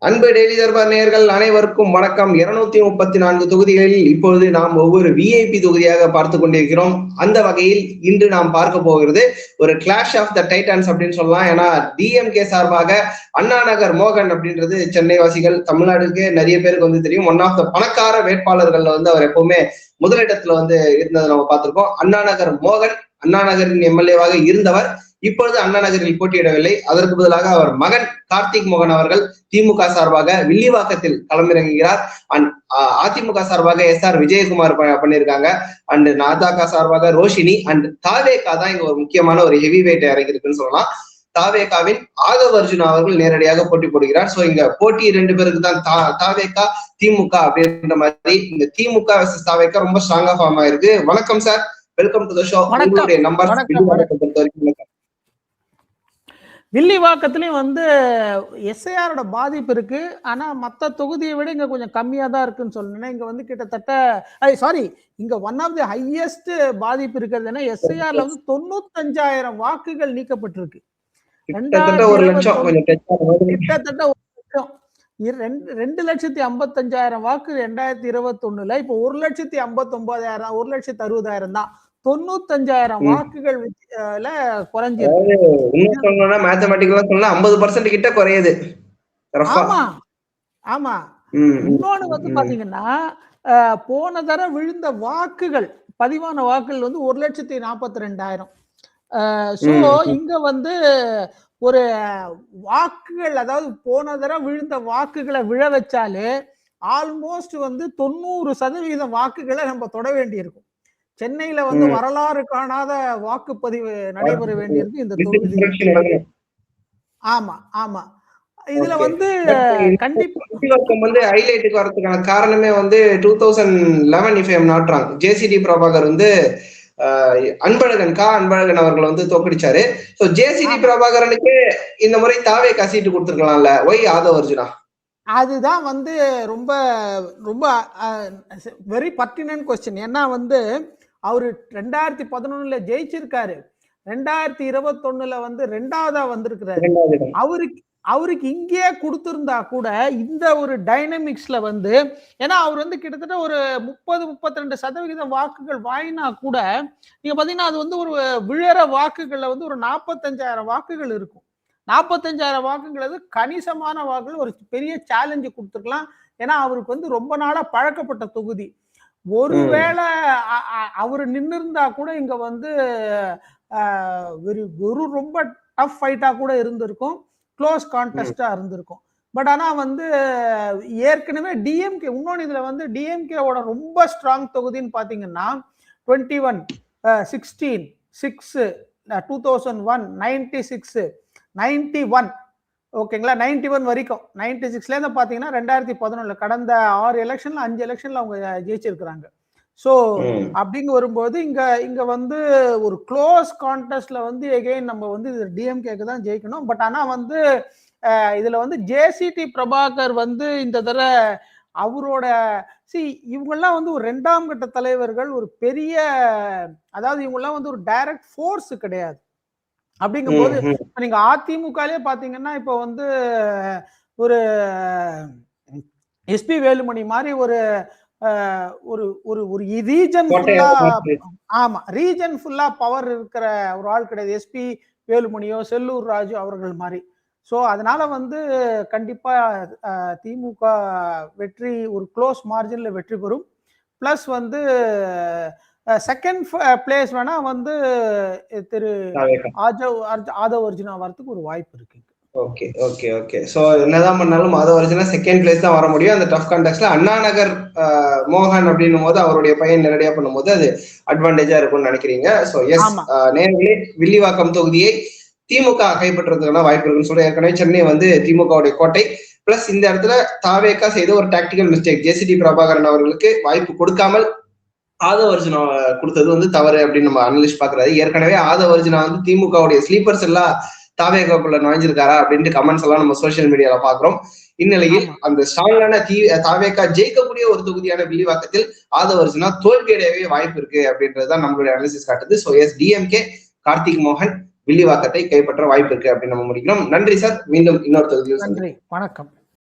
அன்பு டெய்லி தர்பார் நேயர்கள் அனைவருக்கும் வணக்கம். 234 தொகுதிகளில் இப்பொழுது நாம் ஒவ்வொரு விஐபி தொகுதியாக பார்த்து கொண்டிருக்கிறோம். அந்த வகையில் இன்று நாம் பார்க்க போகிறது ஒரு கிளாஷ் ஆஃப் த டைட்டன்ஸ் அப்படின்னு சொல்லலாம். ஏன்னா டிஎம்கே சார்பாக அண்ணா நகர் மோகன் அப்படின்றது சென்னை வாசிகள், தமிழ்நாடுக்கு நிறைய பேருக்கு வந்து தெரியும். ஒன் ஆஃப் த பணக்கார வேட்பாளர்கள்ல வந்து அவர் எப்பவுமே முதலிடத்துல வந்து இருந்ததை நம்ம பார்த்திருக்கோம். அண்ணா நகர் மோகன் அண்ணா நகரின் எம்எல்ஏவாக இருந்தவர். இப்பொழுது அண்ணா நகரில் போட்டியிடவில்லை. அதற்கு பதிலாக அவர் மகன் கார்த்திக் மோகன் அவர்கள் திமுக சார்பாக வில்லிவாக்கத்தில் களமிறங்குகிறார். அண்ட் அதிமுக சார்பாக SR விஜயகுமார் பண்ணியிருக்காங்க. அண்ட் நாஜாக சார்பாக ரோஷினி அண்ட் தாவேகா தான் இங்க ஒரு முக்கியமான ஒரு ஹெவி வெயிட் இறங்கிருக்குன்னு சொல்லலாம். தாவேகாவின் ஆதவ் அர்ஜுனா அவர்கள் நேரடியாக போட்டி போடுகிறார். சோ இங்க போட்டி 2 பேருக்கு தான், தாவேகா திமுக அப்படின்ற மாதிரி. இந்த திமுக வெர்சஸ் தாவேகா ரொம்ப ஸ்ட்ராங்கா ஃபார்ம் ஆயிருக்கு. வணக்கம் sir, welcome to the show. உங்களுடைய நம்பர் வில்லிவாக்கத்துலயும் வந்து எஸ்ஐஆரோட பாதிப்பு இருக்கு. ஆனா மற்ற தொகுதியை விட இங்க கொஞ்சம் கம்மியா தான் இருக்குன்னு சொல்லணும். இங்க வந்து கிட்டத்தட்ட இங்க ஒன் ஆஃப் தி ஹையஸ்ட் பாதிப்பு இருக்கிறதுனா எஸ்ஐஆர்ல வந்து 95,000 வாக்குகள் நீக்கப்பட்டிருக்கு. கிட்டத்தட்ட 1 லட்சம் 2,55,000 வாக்கு 2021. இப்போ 1,59,000 1,60,000 தான். 95,000 வாக்குகள் குறைஞ்சிருக்கு. 50% கிட்ட குறையுது. ஆமா ஆமா. இன்னொன்னு வந்து பாத்தீங்கன்னா, போன தடவை விழுந்த வாக்குகள், பதிவான வாக்குகள் வந்து 1,42,000. சோ இங்க வந்து ஒரு வாக்குகள், அதாவது போன தடவை விழுந்த வாக்குகளை விழ வச்சாலே ஆல்மோஸ்ட் வந்து 90% வாக்குகளை நம்ம தொட வேண்டியிருக்கும். சென்னையில வந்து வரலாறு காணாத வாக்குப்பதிவு நடைபெற வேண்டியிருக்கு இந்த தொகுதி. ஆமா ஆமா. இதுல வந்து கண்டிப்பா வந்து ஹைலைட்டுக்கு வரதுக்கான காரணமே வந்து 2011 if I am not wrong, JCD Prabhakar வந்து அன்பழகன் அவர்களை வந்து தோக்கடிச்சாரு. சோ ஜேசிடி பிரபாகரனுக்கு இந்த முறை தாவேகா சீட்டு கொடுத்திருக்கலாம்ல, ஒய் ஆதவ் அர்ஜுனா? அதுதான் வந்து ரொம்ப ரொம்ப வெரி பர்டினன்ட் கொஸ்டின். ஏன்னா வந்து அவரு 2011 ஜெயிச்சிருக்காரு, 2021 வந்து 2வதா வந்திருக்கிறாரு. அவருக்கு இங்கே கொடுத்திருந்தா கூட இந்த ஒரு டைனமிக்ஸ்ல வந்து, ஏன்னா அவர் வந்து கிட்டத்தட்ட ஒரு 30-32% வாக்குகள் வாங்கினா கூட நீங்க பாத்தீங்கன்னா அது வந்து ஒரு விழற வாக்குகள்ல வந்து ஒரு 45,000 வாக்குகள் இருக்கும். 45,000 வாக்குங்கிறது கணிசமான வாக்குகள். ஒரு பெரிய சேலஞ்சு கொடுத்துருக்கலாம். ஏன்னா அவருக்கு வந்து ரொம்ப நாளா பழக்கப்பட்ட தொகுதி. ஒருவேளை அவரு நின்று இருந்தா கூட இங்க வந்து ஒரு ரொம்ப டஃப் ஃபைட்டா கூட இருந்திருக்கும், க்ளோஸ் கான்டெஸ்டா இருந்திருக்கும். பட் ஆனா வந்து ஏற்கனவே டிஎம்கே, இன்னொன்னு இதுல வந்து டிஎம்கேவோட ரொம்ப ஸ்ட்ராங் தொகுதின்னு பாத்தீங்கன்னா 21, 16, 6, 2001, 96, 91, ஓகேங்களா, 91 வரைக்கும். 96ல இருந்து பாத்தீங்கன்னா 2011 கடந்த 6 எலெக்ஷன்ல 5 எலெக்ஷன்ல அவங்க ஜெயிச்சிருக்கிறாங்க. சோ அப்படிங்க வரும்போது இங்க வந்து ஒரு க்ளோஸ் கான்டெஸ்ட்ல வந்து எகைன் நம்ம வந்து டிஎம்கேக்கு தான் ஜெயிக்கணும். பட் ஆனா வந்து இதுல வந்து ஜேசிடி பிரபாகர் வந்து இந்த தடவை அவரோட இவங்கெல்லாம் வந்து ஒரு 2ஆம் கட்ட தலைவர்கள், ஒரு பெரிய, அதாவது இவங்கெல்லாம் வந்து ஒரு டைரக்ட் ஃபோர்ஸ் கிடையாது. அப்படிங்கும் போது நீங்க அதிமுகலே பாத்தீங்கன்னா இப்ப வந்து ஒரு எஸ்பி வேலுமணி மாதிரி ஒரு ரீஜன் ஃபுல்லா, ஆமா, ரீஜன் ஃபுல்லா பவர் இருக்கிற ஒரு ஆள் கிடையாது எஸ்பி வேலுமணியோ செல்லூர் ராஜு அவர்கள் மாதிரி. சோ அதனால வந்து கண்டிப்பா திமுக வெற்றி, ஒரு க்ளோஸ் மார்ஜின்ல வெற்றி பெறும். பிளஸ் வந்து செகண்ட் பிளேஸ் வேணா வந்து திரு ஆதவ் அர்ஜுனா வரதுக்கு ஒரு வாய்ப்பு இருக்கு. Okay okay okay. சோ என்னதான் பண்ணாலும் ஆதவ் அர்ஜுனா செகண்ட் பிளேஸ் தான் வர முடியும் அந்த டஃப் கான்டெஸ்ட்ல. அண்ணா நகர் மோகன் அப்படின்னும் போது அவருடைய பையன் நேரடியா பண்ணும்போது அது அட்வான்டேஜா இருக்கும்னு நினைக்கிறீங்க. சோ எஸ், நேர்களே, வில்லிவாக்கம் தொகுதியை திமுக கைப்பற்றுறதுக்கான வாய்ப்பு இருக்குன்னு சொல்லி ஏற்கனவே சென்னை வந்து திமுகவுடைய கோட்டை. பிளஸ் இந்த இடத்துல தாவேகா செய்த ஒரு டாக்டிக்கல் மிஸ்டேக், ஜேசிடி பிரபாகரன் அவர்களுக்கு வாய்ப்பு கொடுக்காமல் ஆதவ் அர்ஜுனா கொடுத்தது வந்து தவறு அப்படின்னு நம்ம அனலிஸ்ட் பாக்குறாரு. ஏற்கனவே ஆதவ் அர்ஜுனா வந்து திமுகவுடைய ஸ்லீப்பர்ஸ் எல்லாம் தாவேகாக்குள்ள நுழைஞ்சிருக்காரா அப்படின்ட்டு கமெண்ட்ஸ் எல்லாம் நம்ம சோசியல் மீடியால பாக்குறோம். இந்நிலையில் அந்த ஸ்ட்ராங்கான தாவேகா ஜெயிக்கக்கூடிய ஒரு தொகுதியான வில்லிவாக்கத்தில் ஆதவ் அர்ஜுனா தோல்வியடையவே வாய்ப்பு இருக்கு அப்படின்றதுதான் நம்மளுடைய அனாலிசிஸ் காட்டுது. சோ எஸ், டிஎம்கே கார்த்திக் மோகன் வில்லிவாக்கத்தை கைப்பற்ற வாய்ப்பு இருக்கு அப்படின்னு நம்ம முடிக்கிறோம். நன்றி சார், மீண்டும் இன்னொரு தொகுதியில். நன்றி, வணக்கம்.